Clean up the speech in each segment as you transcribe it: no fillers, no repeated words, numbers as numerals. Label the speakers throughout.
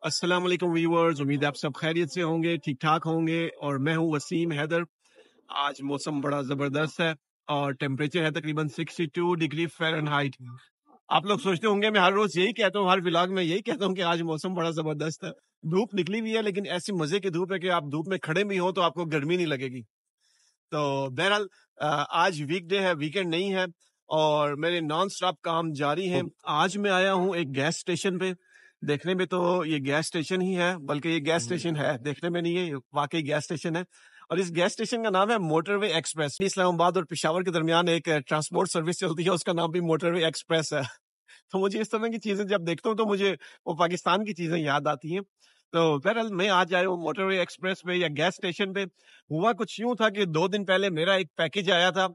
Speaker 1: अस्सलाम वालेकुम व्यूअर्स, उम्मीद है आप सब खैरियत से होंगे, ठीक ठाक होंगे। और मैं हूं वसीम हैदर। आज मौसम बड़ा ज़बरदस्त है और टेम्परेचर है तकरीबन 62 डिग्री फ़ारेनहाइट। आप लोग सोचते होंगे मैं हर रोज़ यही कहता हूँ, हर व्लॉग में यही कहता हूँ कि आज मौसम बड़ा ज़बरदस्त है। धूप निकली हुई है लेकिन ऐसी मज़े की धूप है कि आप धूप में खड़े भी हो तो आपको गर्मी नहीं लगेगी। तो बहरहाल आज वीकडे है, वीकेंड नहीं है और मेरे नॉन स्टॉप काम जारी है। आज मैं आया हूँ एक गैस स्टेशन पे। देखने में तो ये गैस स्टेशन ही है, बल्कि ये गैस स्टेशन है, देखने में नहीं है, ये वाकई गैस स्टेशन है। और इस गैस स्टेशन का नाम है मोटरवे एक्सप्रेस। इस्लामाबाद और पेशावर के दरमियान एक ट्रांसपोर्ट सर्विस चलती है, उसका नाम भी मोटरवे एक्सप्रेस है। तो मुझे इस तरह की चीजें जब देखता हूँ तो मुझे वो पाकिस्तान की चीजें याद आती हैं। तो बहरहाल मैं आज आया हूँ मोटरवे एक्सप्रेस पे या गैस स्टेशन पे। हुआ कुछ यूं था कि 2 दिन पहले मेरा एक पैकेज आया था।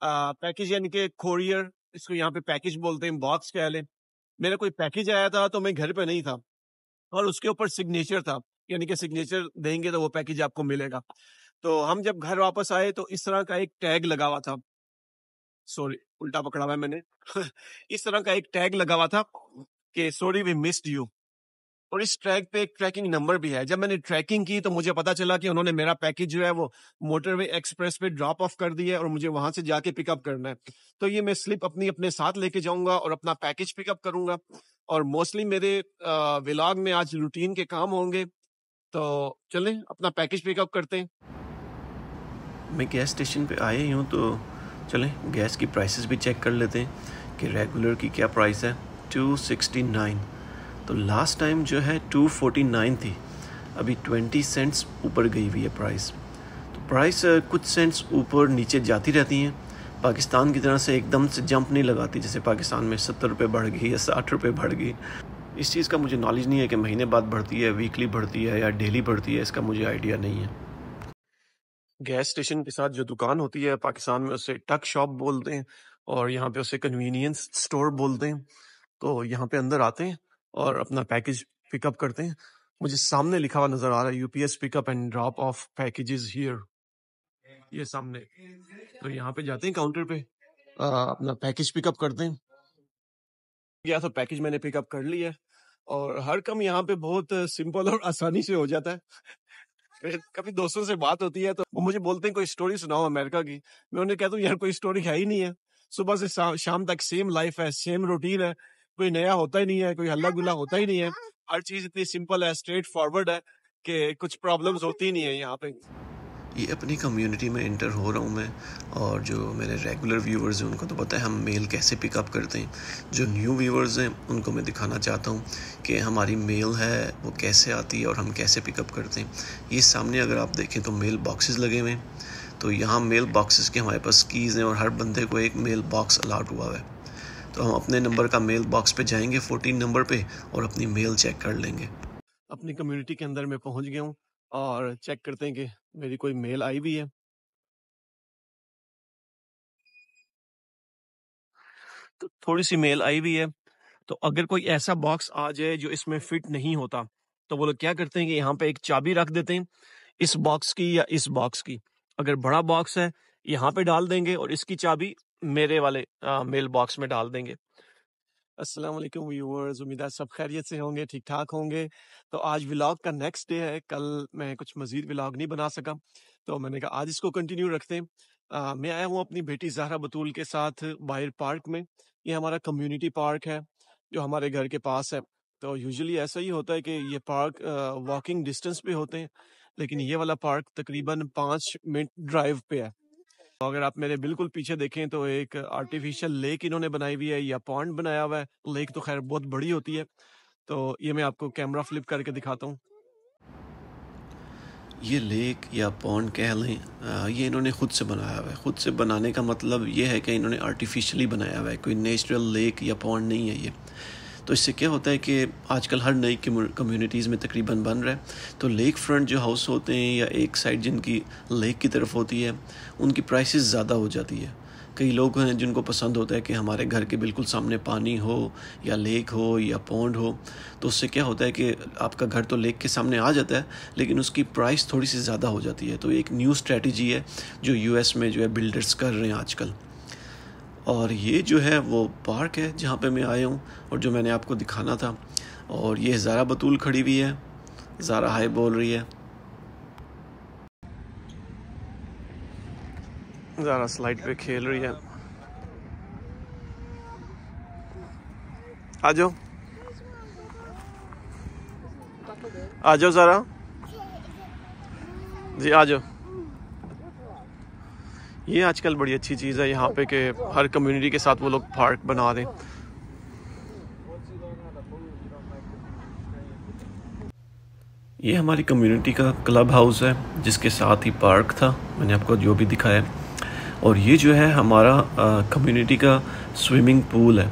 Speaker 1: पैकेज यानी कि कोरियर, इसको यहाँ पे पैकेज बोलते हैं, बॉक्स कह लें। मेरा कोई पैकेज आया था तो मैं घर पे नहीं था और उसके ऊपर सिग्नेचर था, यानी कि सिग्नेचर देंगे तो वो पैकेज आपको मिलेगा। तो हम जब घर वापस आए तो इस तरह का एक टैग लगा हुआ था। सॉरी, उल्टा पकड़ा हुआ है मैंने। इस तरह का एक टैग लगा हुआ था कि सॉरी वी मिस्ड यू। और इस ट्रैक पे एक ट्रैकिंग नंबर भी है। जब मैंने ट्रैकिंग की तो मुझे पता चला कि उन्होंने मेरा पैकेज जो है वो मोटरवे एक्सप्रेस पे ड्रॉप ऑफ कर दिया है और मुझे वहां से जाके पिकअप करना है। तो ये मैं स्लिप अपने साथ लेके जाऊंगा और अपना पैकेज पिकअप करूंगा। और मोस्टली मेरे व्लॉग में आज रूटीन के काम होंगे। तो चलें अपना पैकेज पिकअप करते हैं।
Speaker 2: मैं गैस स्टेशन पे आए ही हूँ तो चलें गैस की प्राइसेस भी चेक कर लेते हैं कि रेगुलर की क्या प्राइस है। 269, तो लास्ट टाइम जो है 249 थी, अभी 20 सेंट्स ऊपर गई हुई है प्राइस। तो प्राइस कुछ सेंट्स ऊपर नीचे जाती रहती हैं, पाकिस्तान की तरह से एकदम से जंप नहीं लगाती, जैसे पाकिस्तान में 70 रुपये बढ़ गई या 60 रुपये बढ़ गई। इस चीज़ का मुझे नॉलेज नहीं है कि महीने बाद बढ़ती है, वीकली बढ़ती है या डेली बढ़ती है, इसका मुझे आइडिया नहीं है।
Speaker 1: गैस स्टेशन के साथ जो दुकान होती है पाकिस्तान में उसे टक शॉप बोलते हैं और यहाँ पे उसे कन्वीनियंस स्टोर बोलते हैं। तो यहाँ पे अंदर आते हैं और अपना पैकेज पिकअप करते हैं। मुझे सामने लिखा हुआ नजर आ रहा है UPS pickup and drop of packages here, ये सामने। तो यहाँ पे जाते हैं काउंटर पे, अपना पैकेज पिकअप करते हैं। या तो पैकेज मैंने पिकअप कर लिया है और हर काम यहाँ पे बहुत सिंपल और आसानी से हो जाता है। फिर कभी दोस्तों से बात होती है तो वो मुझे बोलते हैं कोई स्टोरी सुनाओ अमेरिका की। मैं उन्हें कहता हूँ यार कोई स्टोरी है ही नहीं है। सुबह से शाम तक सेम लाइफ है, सेम रूटीन है, कोई नया होता ही नहीं है, कोई हल्ला गुल्ला होता ही नहीं है। हर चीज इतनी सिंपल है, स्ट्रेट फॉरवर्ड है कि कुछ प्रॉब्लम्स होती ही नहीं है यहाँ पे।
Speaker 2: ये अपनी कम्युनिटी में इंटर हो रहा हूँ मैं, और जो मेरे रेगुलर व्यूवर्स हैं उनको तो पता है हम मेल कैसे पिकअप करते हैं। जो न्यू व्यूवर्स हैं उनको मैं दिखाना चाहता हूँ कि हमारी मेल है वो कैसे आती है और हम कैसे पिकअप करते हैं। ये सामने अगर आप देखें तो मेल बॉक्सेस लगे हुए हैं, तो यहाँ मेल बॉक्सेस के हमारे पास कीज़ हैं और हर बंदे को एक मेल बॉक्स अलाट हुआ है। तो हम अपने नंबर का मेल बॉक्स पे जाएंगे 14 नंबर पे और अपनी मेल चेक कर लेंगे।
Speaker 1: अपनी कम्युनिटी के अंदर मैं पहुंच गया हूँ और चेक करते हैं कि मेरी कोई मेल आई भी है। तो थोड़ी सी मेल आई भी है। तो अगर कोई ऐसा बॉक्स आ जाए जो इसमें फिट नहीं होता तो वो लोग क्या करते हैं कि यहाँ पे एक चाबी रख देते हैं, इस बॉक्स की या इस बॉक्स की। अगर बड़ा बॉक्स है यहाँ पे डाल देंगे और इसकी चाबी मेरे वाले मेल बॉक्स में डाल देंगे। अस्सलाम वालेकुम व्यूअर्स, उम्मीद है सब खैरियत से होंगे, ठीक ठाक होंगे। तो आज व्लॉग का नेक्स्ट डे है। कल मैं कुछ मजीद व्लॉग नहीं बना सका तो मैंने कहा आज इसको कंटिन्यू रखते हैं। मैं आया हूँ अपनी बेटी ज़हरा बतूल के साथ बाहर पार्क में। ये हमारा कम्युनिटी पार्क है जो हमारे घर के पास है। तो यूजुअली ऐसा ही होता है कि ये पार्क वॉकिंग डिस्टेंस पे होते हैं, लेकिन ये वाला पार्क तकरीबन 5 मिनट ड्राइव पे है। तो अगर आप मेरे बिल्कुल पीछे देखें तो एक आर्टिफिशियल लेक इन्होंने बनाई हुई है या पॉन्ड बनाया हुआ है। लेक तो खैर बहुत बड़ी होती है। तो ये मैं आपको कैमरा फ्लिप करके दिखाता हूँ।
Speaker 2: ये लेक या पॉन्ड कह लें, ये इन्होंने ख़ुद से बनाया हुआ है। ख़ुद से बनाने का मतलब ये है कि इन्होंने आर्टिफिशियली बनाया हुआ है, कोई नेचुरल लेक या पॉन्ड नहीं है ये। तो इससे क्या होता है कि आजकल हर नई कम्युनिटीज़ में तकरीबन बन रहा है, तो लेक फ्रंट जो हाउस होते हैं या एक साइड जिनकी लेक की तरफ होती है उनकी प्राइसेस ज़्यादा हो जाती है। कई लोग हैं जिनको पसंद होता है कि हमारे घर के बिल्कुल सामने पानी हो या लेक हो या पॉन्ड हो, तो उससे क्या होता है कि आपका घर तो लेक के सामने आ जाता है लेकिन उसकी प्राइस थोड़ी सी ज़्यादा हो जाती है। तो एक न्यू स्ट्रेटजी है जो यूएस में जो है बिल्डर्स कर रहे हैं आजकल। और ये जो है वो पार्क है जहाँ पे मैं आया हूँ और जो मैंने आपको दिखाना था। और ये ज़ारा बतूल खड़ी हुई है, ज़ारा हाय बोल रही है। ज़ारा स्लाइड पे खेल रही है। आ जाओ आ जाओ ज़ारा जी, आ जाओ। ये आजकल बड़ी अच्छी चीज़ है यहाँ पे कि हर कम्युनिटी के साथ वो लोग पार्क बना दें। ये हमारी कम्युनिटी का क्लब हाउस है जिसके साथ ही पार्क था, मैंने आपको जो भी दिखाया। और ये जो है हमारा कम्युनिटी का स्विमिंग पूल है।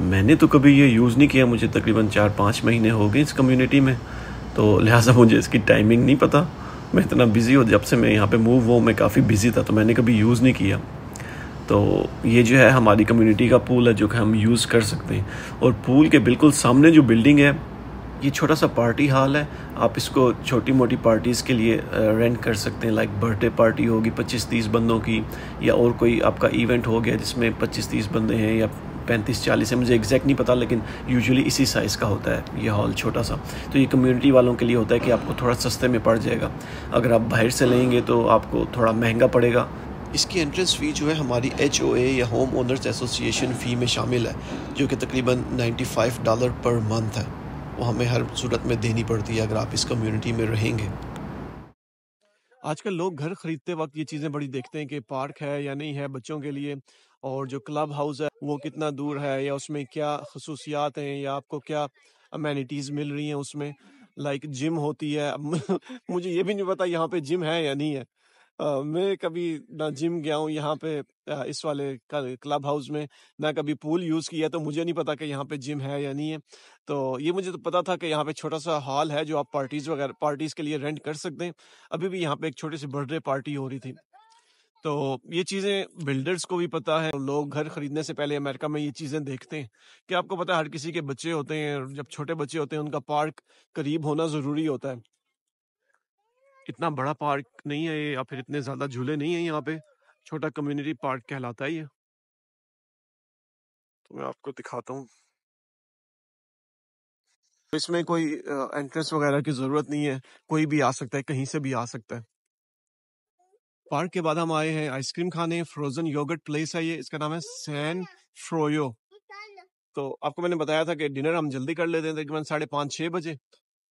Speaker 2: मैंने तो कभी ये यूज़ नहीं किया, मुझे तकरीबन 4-5 महीने हो गए इस कम्युनिटी में, तो लिहाजा मुझे इसकी टाइमिंग नहीं पता। मैं इतना बिज़ी हो, जब से मैं यहाँ पे मूव हुआ मैं काफ़ी बिज़ी था, तो मैंने कभी यूज़ नहीं किया। तो ये जो है हमारी कम्युनिटी का पूल है जो कि हम यूज़ कर सकते हैं। और पूल के बिल्कुल सामने जो बिल्डिंग है, ये छोटा सा पार्टी हॉल है। आप इसको छोटी मोटी पार्टीज़ के लिए रेंट कर सकते हैं। लाइक बर्थडे पार्टी होगी 25-30 बंदों की, या और कोई आपका इवेंट हो गया जिसमें 25-30 बंदे हैं, या 35-40 है, मुझे एग्जैक्ट नहीं पता, लेकिन यूजुअली इसी साइज़ का होता है ये हॉल छोटा सा। तो ये कम्युनिटी वालों के लिए होता है कि आपको थोड़ा सस्ते में पड़ जाएगा। अगर आप बाहर से लेंगे तो आपको थोड़ा महंगा पड़ेगा। इसकी एंट्रेंस फ़ी जो है हमारी HOA या होम ओनर्स एसोसिएशन फ़ी में शामिल है, जो कि तकरीबन $95 पर मंथ है। वो हमें हर सूरत में देनी पड़ती है अगर आप इस कम्युनिटी में रहेंगे। आजकल लोग घर खरीदते वक्त ये चीज़ें बड़ी देखते हैं कि पार्क है या नहीं है बच्चों के लिए, और जो क्लब हाउस है वो कितना दूर है, या उसमें क्या खसूसियात हैं, या आपको क्या अमेनिटीज़ मिल रही हैं उसमें। लाइक जिम होती है। अब मुझे ये भी नहीं पता यहाँ पे जिम है या नहीं है। मैं कभी ना जिम गया हूँ यहाँ पे इस वाले क्लब हाउस में, ना कभी पूल यूज़ किया, तो मुझे नहीं पता कि यहाँ पे जिम है या नहीं है। तो ये मुझे तो पता था कि यहाँ पे छोटा सा हॉल है जो आप पार्टीज़ के लिए रेंट कर सकते हैं। अभी भी यहाँ पे एक छोटी सी बर्थडे पार्टी हो रही थी। तो ये चीज़ें बिल्डर्स को भी पता है। लोग घर खरीदने से पहले अमेरिका में ये चीज़ें देखते हैं कि आपको पता है हर किसी के बच्चे होते हैं, और जब छोटे बच्चे होते हैं उनका पार्क करीब होना ज़रूरी होता है। इतना बड़ा पार्क नहीं है ये, या फिर इतने ज़्यादा झूले नहीं है यहाँ पे। छोटा कम्युनिटी पार्क कहलाता है ये। तो मैं आपको दिखाता हूँ। तो इसमें कोई एंट्रेंस वगैरह की ज़रूरत नहीं है, कोई भी आ सकता है, कहीं से भी आ सकता है। पार्क के बाद हम आए हैं आइसक्रीम खाने। फ्रोजन योगर्ट प्लेस है ये, इसका नाम है सैन फ्रोयो। तो आपको मैंने बताया था कि डिनर हम जल्दी कर लेते हैं, तकरीबन 5:30-6 बजे।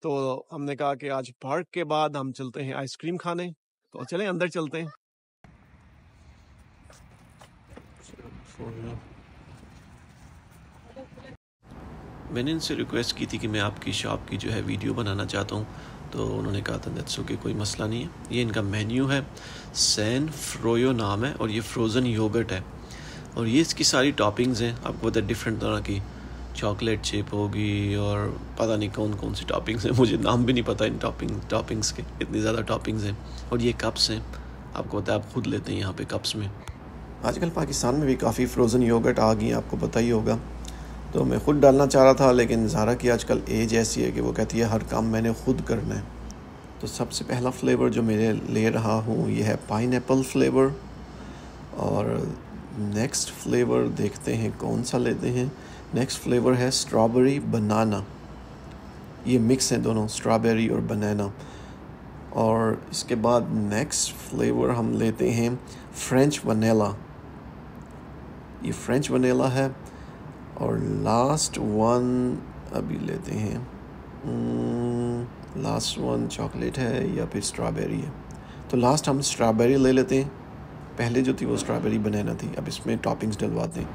Speaker 2: तो हमने कहा कि आज पार्क के बाद हम चलते हैं आइसक्रीम खाने। तो चलें अंदर चलते हैं। मैंने इनसे रिक्वेस्ट की थी कि मैं आपकी शॉप की जो है वीडियो बनाना चाहता हूँ, तो उन्होंने कहा था दैट्स ओके, कोई मसला नहीं है। ये इनका मेन्यू है, सैन फ्रोयो नाम है, और ये फ्रोज़न योगर्ट है। और ये इसकी सारी टॉपिंग्स हैं, आपको पता है डिफरेंट तरह की चॉकलेट चिप होगी, और पता नहीं कौन कौन सी टॉपिंग्स हैं, मुझे नाम भी नहीं पता इन टॉपिंग्स के, इतनी ज़्यादा टॉपिंग्स हैं। और ये कप्स हैं, आपको पता है आप खुद लेते हैं यहाँ पे कप्स में। आजकल पाकिस्तान में भी काफ़ी फ्रोज़न योगर्ट आ गई हैं, आपको पता ही होगा। तो मैं ख़ुद डालना चाह रहा था, लेकिन ज़ारा की आजकल एज ऐसी है कि वो कहती है हर काम मैंने ख़ुद करना है। तो सबसे पहला फ्लेवर जो मैं ले रहा हूँ ये है पाइनएप्पल फ्लेवर। और नेक्स्ट फ्लेवर देखते हैं कौन सा लेते हैं। नेक्स्ट फ्लेवर है स्ट्रॉबेरी बनाना। ये मिक्स है दोनों, स्ट्रॉबेरी और बनाना। और इसके बाद नेक्स्ट फ्लेवर हम लेते हैं फ्रेंच वनीला। ये फ्रेंच वनीला है। और लास्ट वन अभी लेते हैं, लास्ट वन चॉकलेट है या फिर स्ट्रॉबेरी है। तो लास्ट हम स्ट्रॉबेरी ले लेते हैं। पहले जो थी वो स्ट्रॉबेरी बनाना थी। अब इसमें टॉपिंग्स डलवाते हैं।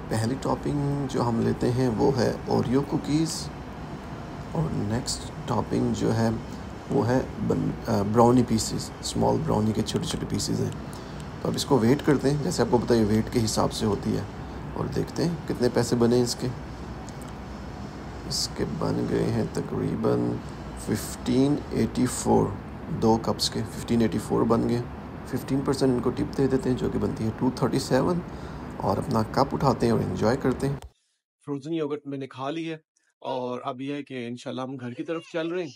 Speaker 2: पहली टॉपिंग जो हम लेते हैं वो है ओरियो कुकीज़। और नेक्स्ट टॉपिंग जो है वो है ब्राउनी पीसेस, स्मॉल ब्राउनी के छोटे छोटे पीसेस हैं। तो अब इसको वेट करते हैं, जैसे आपको पता है वेट के हिसाब से होती है। और देखते हैं कितने पैसे बने इसके बन गए हैं तकरीबन 1584। 2 कप्स के 1584 बन गए। 15% इनको टिप दे देते हैं जो कि बनती है 237। और अपना कप उठाते हैं और एंजॉय करते हैं। फ्रोज़न योगर्ट मैंने खा ली है, और अब यह है कि इंशाल्लाह हम घर की तरफ चल रहे हैं।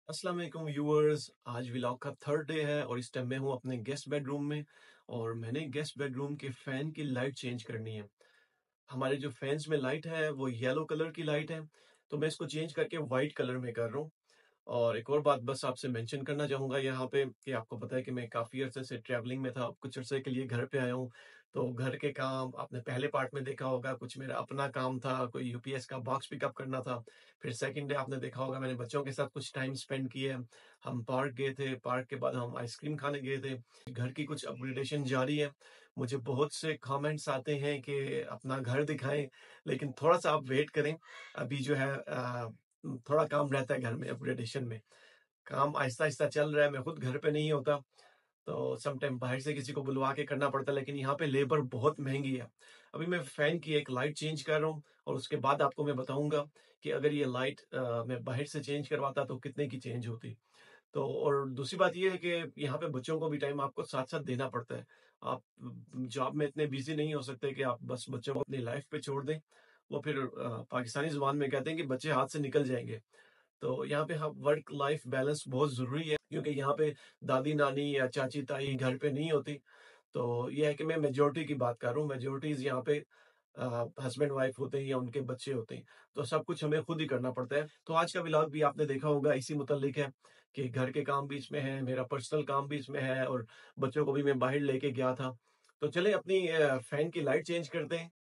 Speaker 2: अस्सलाम वालेकुम व्यूअर्स, आज व्लॉग का 3rd डे है, और इस टाइम मैं हूँ अपने गेस्ट बेडरूम में। और मैंने गेस्ट बेडरूम के फ़ैन की लाइट चेंज करनी है। हमारे जो फैंस में लाइट है वो येलो कलर की लाइट है।
Speaker 1: तो मैं इसको चेंज करके वाइट कलर में कर रहा हूँ। और एक और बात बस आपसे मेंशन करना चाहूँगा यहाँ पे कि आपको पता है कि मैं काफ़ी अरसे से ट्रैवलिंग में था, अब कुछ अरसे के लिए घर पे आया हूँ। तो घर के काम आपने पहले पार्ट में देखा होगा, कुछ मेरा अपना काम था, कोई यूपीएस का बॉक्स पिकअप करना था। फिर सेकंड डे आपने देखा होगा मैंने बच्चों के साथ कुछ टाइम स्पेंड किया। हम पार्क गए थे, पार्क के बाद हम आइसक्रीम खाने गए थे। घर की कुछ अपग्रेडेशन जारी है। मुझे बहुत से कमेंट्स आते हैं कि अपना घर दिखाएँ, लेकिन थोड़ा-सा आप वेट करें। अभी जो है थोड़ा काम रहता है घर में अपग्रेडेशन में। काम आहिस्ता-आहिस्ता चल रहा है, मैं खुद घर पे नहीं होता, तो सम टाइम बाहर से किसी को बुलवा के करना पड़ता है, लेकिन यहाँ पे लेबर बहुत महँगी है। अभी मैं फैन की एक लाइट चेंज कर रहा हूँ और उसके बाद आपको मैं बताऊँगा कि अगर ये लाइट मैं बाहर से चेंज करवाता तो कितने की चेंज होती। तो और दूसरी बात ये है कि यहाँ पे बच्चों को भी टाइम आपको साथ-साथ देना पड़ता है। आप जॉब में इतने बिज़ी नहीं हो सकते कि आप बस बच्चों को अपनी लाइफ़ पे छोड़ दें। वो फिर पाकिस्तानी ज़ुबान में कहते हैं कि बच्चे हाथ से निकल जाएँगे। तो यहाँ पे हाँ वर्क लाइफ बैलेंस बहुत ज़रूरी है, क्योंकि यहाँ पे दादी-नानी या चाची-ताई घर पे नहीं होती। तो ये है कि मैं मेजॉरिटी की बात कर रहा हूँ, मेजॉरिटीज़ यहाँ पे हस्बैंड वाइफ होते हैं या उनके बच्चे होते हैं, तो सब कुछ हमें खुद ही करना पड़ता है। तो आज का व्लॉग भी आपने देखा होगा इसी मुताल्लिक है कि घर के काम भी इसमें है, मेरा पर्सनल काम भी इसमें है और बच्चों को भी मैं बाहर लेके गया था। तो चलें अपनी फैन की लाइट चेंज करते हैं।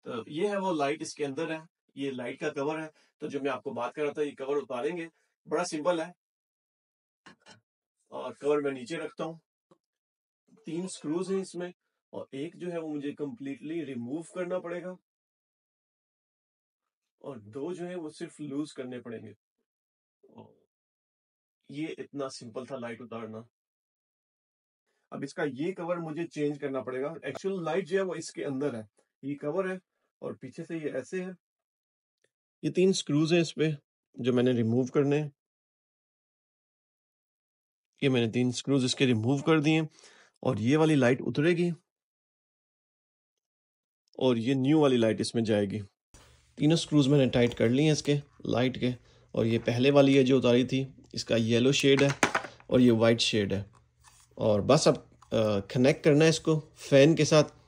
Speaker 1: तो ये है वो लाइट इसके अंदर है, ये लाइट का कवर है। तो जो मैं आपको बात कर रहा था, ये कवर उतारेंगे, बड़ा सिंपल है और कवर मैं नीचे रखता हूँ। 3 स्क्रूज हैं इसमें और एक जो है वो मुझे कंप्लीटली रिमूव करना पड़ेगा और 2 जो है वो सिर्फ लूज करने पड़ेंगे। और ये इतना सिंपल था लाइट उतारना। अब इसका ये कवर मुझे चेंज करना पड़ेगा। एक्चुअल लाइट जो है वो इसके अंदर है, ये कवर है और पीछे से ये ऐसे है। ये 3 स्क्रूज हैं इस पे जो मैंने रिमूव करने हैं। ये मैंने 3 स्क्रूज इसके रिमूव कर दिए और ये वाली लाइट उतरेगी और ये न्यू वाली लाइट इसमें जाएगी। तीनों स्क्रूज मैंने टाइट कर लिए हैं इसके लाइट के। और ये पहले वाली है जो उतारी थी, इसका येलो शेड है और ये वाइट शेड है। और बस अब कनेक्ट करना है इसको फैन के साथ।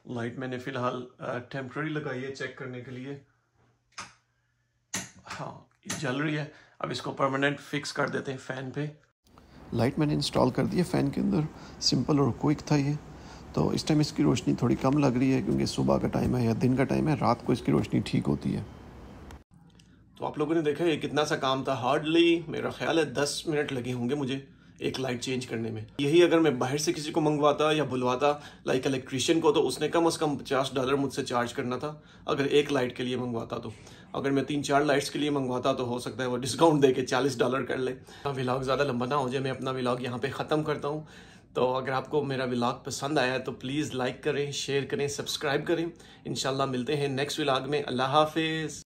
Speaker 1: लाइट मैंने फिलहाल टेम्पररी लगाई है चेक करने के लिए। हाँ, ये जल रही है। अब इसको परमानेंट फिक्स कर देते हैं फैन पे।
Speaker 2: लाइट मैंने इंस्टॉल कर दी है फ़ैन के अंदर। सिंपल और क्विक था ये। तो इस टाइम इसकी रोशनी थोड़ी कम लग रही है क्योंकि सुबह का टाइम है या दिन का टाइम है, रात को इसकी रोशनी ठीक होती है।
Speaker 1: तो आप लोगों ने देखा ये कितना सा काम था। हार्डली मेरा ख्याल है 10 मिनट लगे होंगे मुझे एक लाइट चेंज करने में। यही अगर मैं बाहर से किसी को मंगवाता या बुलवाता लाइक इलेक्ट्रिशियन को, तो उसने कम से कम $50 मुझसे चार्ज करना था अगर एक लाइट के लिए मंगवाता। तो अगर मैं 3-4 लाइट्स के लिए मंगवाता तो हो सकता है वो डिस्काउंट दे के $40 कर ले। व्लॉग ज़्यादा लंबा ना हो जाए, मैं अपना व्लॉग यहाँ पे ख़त्म करता हूँ। तो अगर आपको मेरा व्लॉग पसंद आया है तो प्लीज़ लाइक करें, शेयर करें, सब्सक्राइब करें। इंशाल्लाह मिलते हैं नेक्स्ट व्लॉग में। अल्लाह हाफिज़।